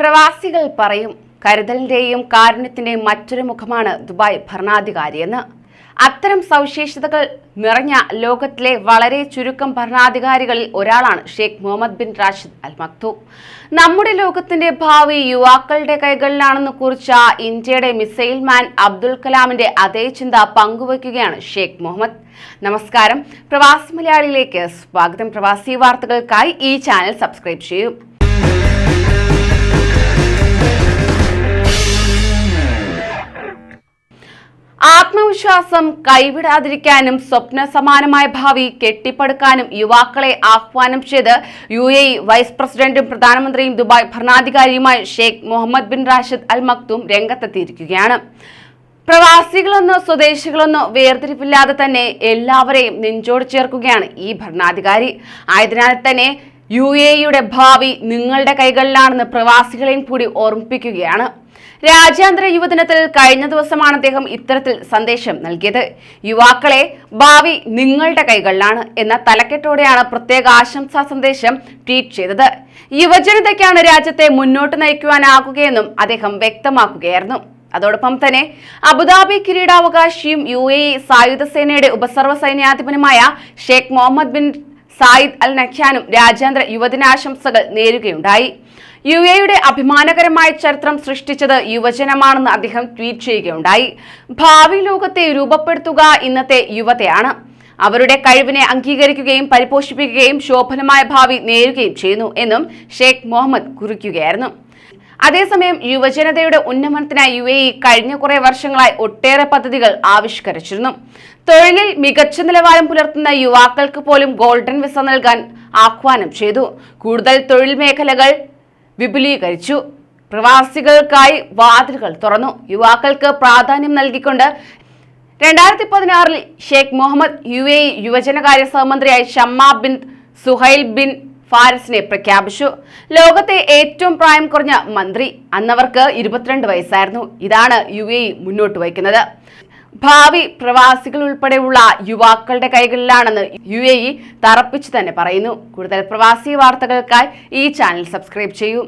പ്രവാസികൾ പറയും കരുതലിന്റെയും കാരുണ്യത്തിന്റെയും മറ്റൊരു മുഖമാണ് ദുബായ് ഭരണാധികാരിയെന്ന്. അത്തരം സവിശേഷതകൾ നിറഞ്ഞ ലോകത്തിലെ വളരെ ചുരുക്കം ഭരണാധികാരികളിൽ ഒരാളാണ് Sheikh Mohammed bin Rashid Al Maktoum. നമ്മുടെ ലോകത്തിന്റെ ഭാവി യുവാക്കളുടെ കൈകളിലാണെന്ന് കുറിച്ച ഇന്ത്യയുടെ മിസൈൽ മാൻ അബ്ദുൽ കലാമിന്റെ അതേ ചിന്ത പങ്കുവയ്ക്കുകയാണ് ഷെയ്ഖ് മുഹമ്മദ്. നമസ്കാരം, പ്രവാസി മലയാളിയിലേക്ക് സ്വാഗതം. പ്രവാസി വാർത്തകൾക്കായി ഈ ചാനൽ സബ്സ്ക്രൈബ് ചെയ്യൂ. ആത്മവിശ്വാസം കൈവിടാതിരിക്കാനും സ്വപ്ന സമാനമായ ഭാവി കെട്ടിപ്പടുക്കാനും യുവാക്കളെ ആഹ്വാനം ചെയ്ത് UAE വൈസ് പ്രസിഡന്റും പ്രധാനമന്ത്രിയും ദുബായ് ഭരണാധികാരിയുമായ Sheikh Mohammed bin Rashid Al Maktoum രംഗത്തെത്തിയിരിക്കുകയാണ്. പ്രവാസികളെന്നോ സ്വദേശികളെന്നോ വേർതിരിവില്ലാതെ തന്നെ എല്ലാവരെയും നെഞ്ചോട് ചേർക്കുകയാണ് ഈ ഭരണാധികാരി. ആയതിനാൽ തന്നെ UAEയുടെ ഭാവി നിങ്ങളുടെ കൈകളിലാണെന്ന് പ്രവാസികളെയും കൂടി ഓർമ്മിപ്പിക്കുകയാണ്. രാജ്യാന്തര യുവദിനത്തിൽ കഴിഞ്ഞ ദിവസമാണ് അദ്ദേഹം ഇത്തരത്തിൽ സന്ദേശം നൽകിയത്. യുവാക്കളെ, ഭാവി നിങ്ങളുടെ കൈകളിലാണ് എന്ന തലക്കെട്ടോടെയാണ് പ്രത്യേക ആശംസാ സന്ദേശം ട്വീറ്റ് ചെയ്തത്. യുവജനതയ്ക്കാണ് രാജ്യത്തെ മുന്നോട്ട് നയിക്കുവാനാകുകയെന്നും അദ്ദേഹം വ്യക്തമാക്കുകയായിരുന്നു. അതോടൊപ്പം തന്നെ അബുദാബി കിരീടാവകാശിയും UAE സായുധ സേനയുടെ ഉപസർവ സൈന്യാധിപനുമായ Sheikh Mohammed bin Zayed Al നഹ്യാനും രാജ്യാന്തര യുവദിനാശംസകൾ നേരുകയുണ്ടായി. UAEയുടെ അഭിമാനകരമായ ചരിത്രം സൃഷ്ടിച്ചത് യുവജനമാണെന്ന് അദ്ദേഹം ട്വീറ്റ് ചെയ്യുകയുണ്ടായി. ഭാവി ലോകത്തെ രൂപപ്പെടുത്തുക ഇന്നത്തെ യുവതയാണ്. അവരുടെ കഴിവിനെ അംഗീകരിക്കുകയും പരിപോഷിപ്പിക്കുകയും ശോഭനമായ ഭാവി നേരുകയും ചെയ്യുന്നു എന്നും ഷെയ്ഖ് മുഹമ്മദ് കുറിക്കുകയായിരുന്നു. അതേസമയം യുവജനതയുടെ ഉന്നമനത്തിനായി UAE കഴിഞ്ഞ കുറെ വർഷങ്ങളായി ഒട്ടേറെ പദ്ധതികൾ ആവിഷ്കരിച്ചിരുന്നു. തൊഴിലിൽ മികച്ച നിലവാരം പുലർത്തുന്ന യുവാക്കൾക്ക് പോലും ഗോൾഡൻ വിസ നൽകാൻ ആഹ്വാനം ചെയ്തു. കൂടുതൽ തൊഴിൽ മേഖലകൾ വിപുലീകരിച്ചു. പ്രവാസികൾക്കായി വാതിലുകൾ തുറന്നു. യുവാക്കൾക്ക് പ്രാധാന്യം നൽകിക്കൊണ്ട് 2016 ഷെയ്ഖ് മുഹമ്മദ് UAE യുവജനകാര്യ സഹമന്ത്രിയായി ഷമ്മ ബിൻ സുഹൈൽ ബിൻ ഫാരിസിനെ പ്രഖ്യാപിച്ചു. ലോകത്തെ ഏറ്റവും പ്രായം കുറഞ്ഞ മന്ത്രി. അന്നവർക്ക് 22 വയസ്സായിരുന്നു. ഇതാണ് UAE മുന്നോട്ട് വയ്ക്കുന്നത്. ഭാവി പ്രവാസികൾ ഉൾപ്പെടെയുള്ള യുവാക്കളുടെ കൈകളിലാണെന്ന് UAE തറപ്പിച്ചു തന്നെ പറയുന്നു. കൂടുതൽ പ്രവാസി വാർത്തകൾക്കായി ഈ ചാനൽ സബ്സ്ക്രൈബ് ചെയ്യൂ.